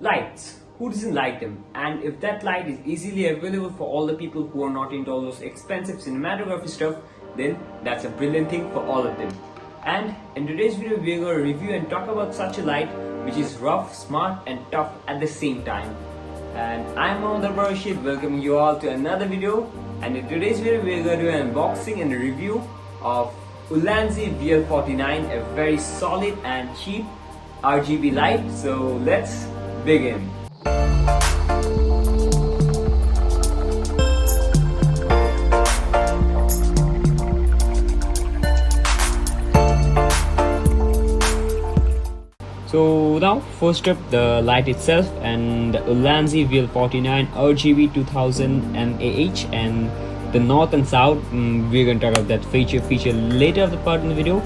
Lights. Who doesn't like them? And if that light is easily available for all the people who are not into all those expensive cinematography stuff, then that's a brilliant thing for all of them. And in today's video, we're going to review and talk about such a light which is rough, smart and tough at the same time. And I'm Mohammed Rashid, welcoming you all to another video. And in today's video, we're going to do an unboxing and a review of Ulanzi VL49, a very solid and cheap RGB light. So let's begin. So now first up the light itself, and the Ulanzi VL49 RGB 2000 mAh, and the north and south, we're going to talk about that feature later of the part in the video.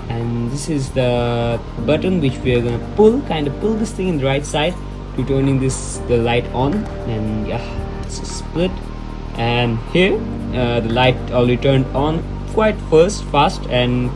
And this is the button which we are going to pull this thing in the right side to turning the light on, and yeah, it's a split. And here the light already turned on quite fast, and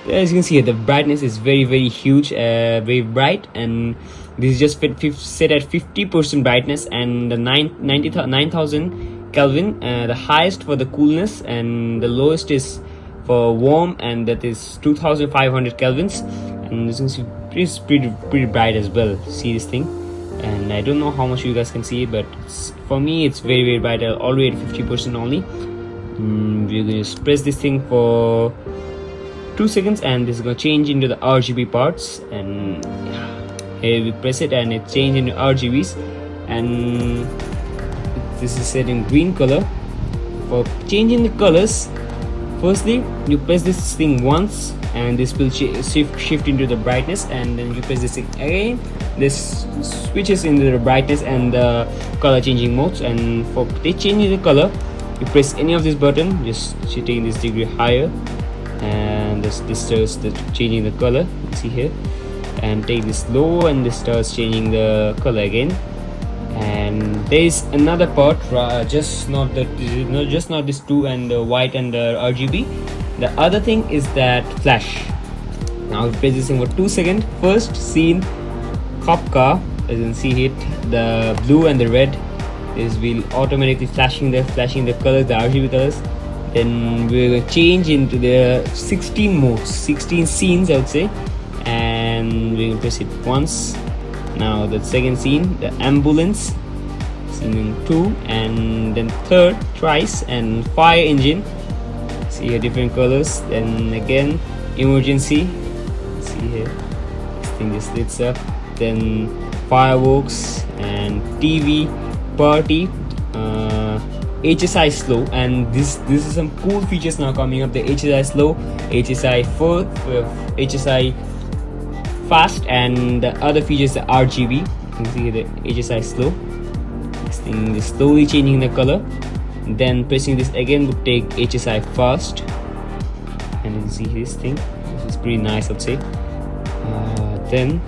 as you can see here, the brightness is very huge, very bright, and this is just set at 50% brightness, and the 9000 Kelvin, the highest for the coolness, and the lowest is for warm, and that is 2500 Kelvins. And as you can see, it's pretty bright as well. See this thing, and I don't know how much you guys can see, but for me it's very bright, already at 50% only. We're going to just press this thing for 2 seconds, and this is going to change into the RGB parts, and here we press it and it changes into RGBs, and this is set in green color. For changing the colors, firstly you press this thing once and this will shift into the brightness, and then you press this thing again, this switches into the brightness and the color changing modes. And for changing the color, you press any of this button, just taking this degree higher, and this starts changing the color, you see here, and take this low and this starts changing the color again. And there is another part, just not this two, and the white and the RGB. The other thing is that flash. Now we press this thing for 2 seconds. First scene, cop car, as you can see it, the blue and the red, this will automatically flashing the colors, the RGB colors. Then we're going to change into the 16 modes, 16 scenes I would say, and we're going to press it once. Now the second scene, the ambulance, scene 2, and then third twice, and fire engine, see here different colors. Then again emergency, see here this thing just lights up. Then fireworks and TV, party, HSI slow, and this is some cool features now coming up. The HSI slow, HSI HSI fast, and the other features, the RGB. You can see the HSI slow, this thing is slowly changing the color. Then pressing this again would take HSI fast, and you can see this thing, this is pretty nice I would say. Then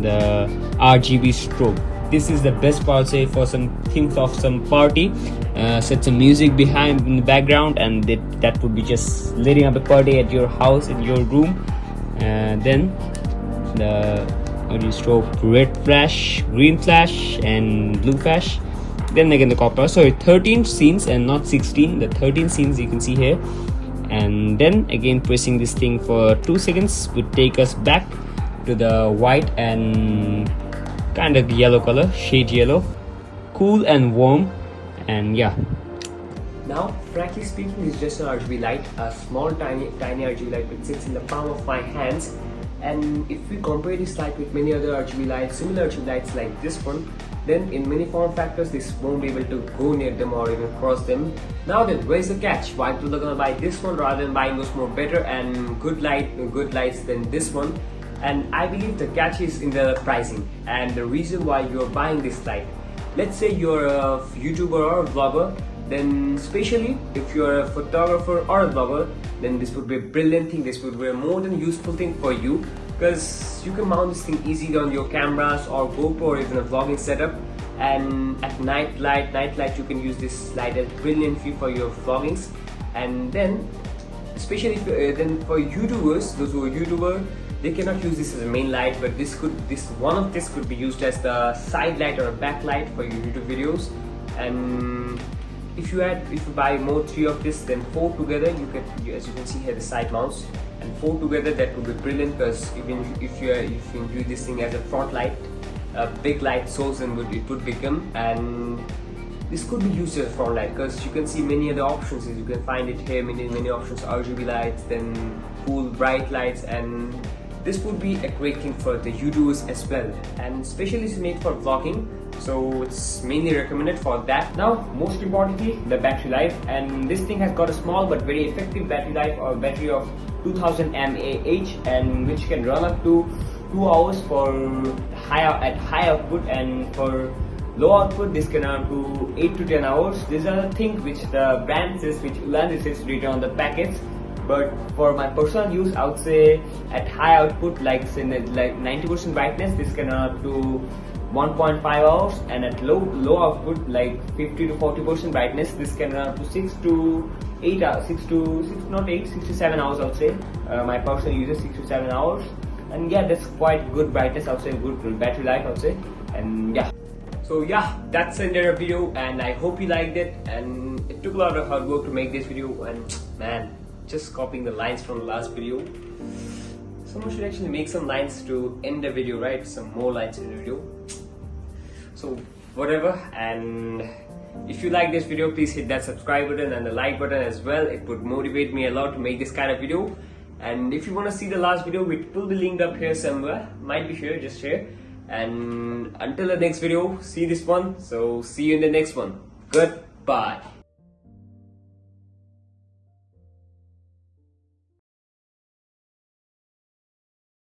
the RGB strobe, this is the best part, say, for some things of some party. Set some music behind in the background, and that would be just lighting up a party at your house, in your room. Then the strobe, red flash, green flash, and blue flash. Then again the copper. So 13 scenes and not 16. The 13 scenes you can see here. And then again pressing this thing for 2 seconds would take us back to the white and kind of yellow color, shade yellow, cool and warm. And yeah, now frankly speaking, it's just an RGB light, a small tiny RGB light which sits in the palm of my hands. And if we compare this light with many other RGB lights, similar RGB lights like this one, then in many form factors this won't be able to go near them or even cross them. Now then, where's the catch? Why people are gonna buy this one rather than buying those more better and good lights than this one? And I believe the catch is in the pricing and the reason why you're buying this light. Let's say you're a YouTuber or a vlogger, then especially if you're a photographer or a vlogger, then this would be a brilliant thing. This would be a more than useful thing for you, because you can mount this thing easily on your cameras or GoPro or even a vlogging setup. And at night light you can use this light as brilliantly for your vloggings. And then especially then for YouTubers, those who are YouTuber, they cannot use this as a main light, but one of this could be used as the side light or a backlight for your YouTube videos. And if you buy more 3 of this, then 4 together, as you can see here, the side mounts, and 4 together, that would be brilliant, because even if you use this thing as a front light, a big light source, then it would become. And this could be used as a front light, because you can see many other options. You can find it here, many options, RGB lights, then full bright lights, and this would be a great thing for the YouTubers as well, and especially it's made for vlogging, so it's mainly recommended for that. Now, most importantly, the battery life, and this thing has got a small but very effective battery life, or battery of 2000 mAh, and which can run up to 2 hours for high output, and for low output this can run to 8 to 10 hours. These are the things which the brand says, which Ulanzi says written on the packets. But for my personal use, I would say at high output, like 90% brightness, this can run up to 1.5 hours, and at low output, like 50 to 40% brightness, this can run up to 6 to 7 hours, I would say. My personal use is 6 to 7 hours, and yeah, that's quite good brightness, I would say, good battery life, I would say. And yeah, so yeah, that's the entire video, and I hope you liked it. And it took a lot of hard work to make this video, and man, just copying the lines from the last video. Someone should actually make some lines to end the video, right? Some more lines in the video. So whatever, and if you like this video, please hit that subscribe button and the like button as well. It would motivate me a lot to make this kind of video. And if you want to see the last video, it will be linked up here somewhere, might be here, just here. And until the next video, see this one, so see you in the next one. Goodbye.